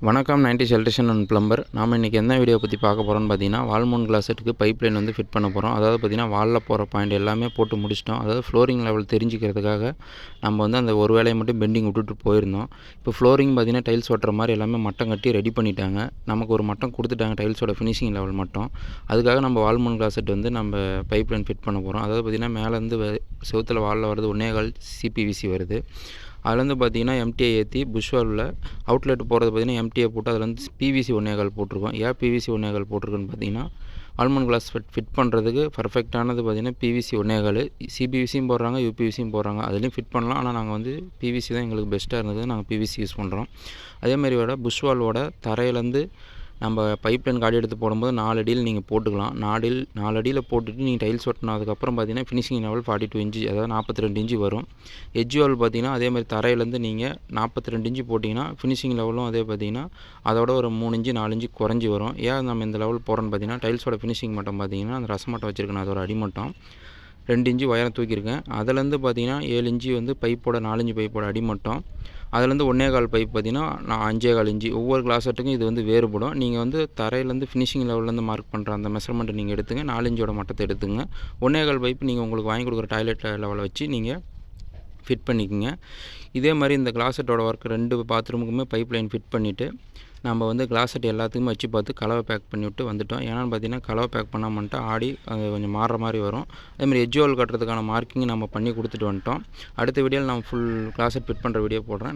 வணக்கம் 90s electrician and plumber. நாம் இன்றைக்கி என்ன வீடியோ பற்றி பார்க்க போகிறோம்னு பார்த்தீங்கன்னா, வால் மவுண்ட் கிளாஸெட்டுக்கு பைப் லைன் வந்து ஃபிட் பண்ண போகிறோம். அதாவது பார்த்தீங்கன்னா, வாலில் போகிற பாயிண்ட் எல்லாமே போட்டு முடிச்சிட்டோம். அதாவது ஃப்ளோரிங் லெவல் தெரிஞ்சிக்கிறதுக்காக நம்ம வந்து அந்த ஒரு வேலையை மட்டும் பெண்டிங் விட்டுட்டு போயிருந்தோம். இப்போ ஃப்ளோரிங் பார்த்தீங்கன்னா, டைல்ஸ் ஒட்டுற மாதிரி எல்லாமே மட்டம் கட்டி ரெடி பண்ணிட்டாங்க. நமக்கு ஒரு மட்டம் கொடுத்துட்டாங்க, டைல்ஸோட ஃபினிஷிங் லெவல் மட்டும். அதுக்காக நம்ம வால் மவுண்ட் கிளாஸெட் வந்து நம்ம பைப் லைன் ஃபிட் பண்ண போகிறோம். அதாவது பார்த்தீங்கன்னா, மேலேருந்து செவுத்தில் வாலில் வருது 1.25 சிபிவிசி வருது. அதுலேருந்து பார்த்தீங்கன்னா எம்டிஐ ஏற்றி புஷ் வால்வில் அவுட்லெட் போகிறது பார்த்தீங்கன்னா எம்டிஐ போட்டு அதில் வந்து பிவிசி 1.25 போட்டிருக்கோம். ஏன் பிவிசி 1.25 போட்டிருக்குன்னு பார்த்தீங்கன்னா, ஆல்மண்ட் கிளாஸ் ஃபிட் பண்ணுறதுக்கு பர்ஃபெக்டானது பார்த்தீங்கன்னா பிவிசி 1.25. சிபிவிசியும் போடுறாங்க, யூபிவிசியும் போடுறாங்க. அதுலேயும் ஃபிட் பண்ணலாம். ஆனால் நாங்கள் வந்து பிவிசி தான் எங்களுக்கு பெஸ்ட்டாக இருந்தது. நாங்கள் பிவிசி யூஸ் பண்ணுறோம். அதேமாதிரியோட புஷ் வால்வோட தரையிலேருந்து நம்ம பைப் லைன் காடி எடுத்து போடும்போது 4 அடியில் நீங்கள் போட்டுக்கலாம். 4 அடியில் போட்டுட்டு நீங்கள் டைல்ஸ் ஒட்டினதுக்கப்புறம் பார்த்தீங்கன்னா ஃபினிஷிங் லெவல் 42 இன்ச்சு, அதாவது 42 இன்ச்சு வரும். எட்ஜ் வால் பார்த்தீங்கன்னா அதேமாதிரி தரையிலேருந்து நீங்கள் 42 இன்ச்சு போட்டிங்கன்னா ஃபினிஷிங் லெவலும் அதே பார்த்தீங்கன்னா அதோட ஒரு 3 இன்ச்சு 4 இன்ச்சு குறைஞ்சி வரும். ஏன் நம்ம இந்த லெவல் போகிறோன்னு பார்த்தீங்கன்னா, டைல்ஸோட ஃபினிஷிங் மட்டம் பார்த்தீங்கன்னா அந்த ரசமட்டம் வச்சுருக்கேன், அதோட அடிமட்டம் 2 இன்ச்சு உயரம் தூக்கியிருக்கேன். அதுலேருந்து பார்த்தீங்கன்னா 7 இன்ச்சு வந்து பைப்போட 4 இன்ச்சு பைப்போட அடிமட்டம். அதுலேருந்து 1.25 பைப் பார்த்தீங்கன்னா 5.25 இன்ச்சு. ஒவ்வொரு கிளாஸெட்டுக்கும் இது வந்து வேறுபடும். நீங்கள் வந்து தரையிலேருந்து ஃபினிஷிங் லெவல்லேருந்து மார்க் பண்ணுற அந்த மெஷர்மெண்ட்டை நீங்கள் எடுத்துங்க. 4 இன்ச்சோட மட்டத்தை எடுத்துங்க. 1.25 பைப் நீங்கள் உங்களுக்கு வாங்கி கொடுக்குற டாய்லெட் லெவலை வச்சு நீங்கள் ஃபிட் பண்ணிக்கோங்க. இதே மாதிரி இந்த கிளாஸெட்டோட ஒர்க் 2 பாத்ரூமுக்குமே பைப் லைன் ஃபிட் பண்ணிவிட்டு நம்ம வந்து கிளாஸெட் எல்லாத்துக்குமே வச்சு பார்த்து கலவை பேக் பண்ணிவிட்டு வந்துவிட்டோம். ஏன்னான்னு பார்த்தீங்கன்னா, கலவை பேக் பண்ணாமன்ட்டு ஆடி அது கொஞ்சம் மாறுற மாதிரி வரும். அதேமாதிரி எட்ஜ் வால் கட்டுறதுக்கான மார்க்கிங் நம்ம பண்ணி கொடுத்துட்டு வந்துட்டோம். அடுத்த வீடியோவில் நான் ஃபுல் கிளாஸெட் ஃபிட் பண்ணுற வீடியோ போடுறேன்.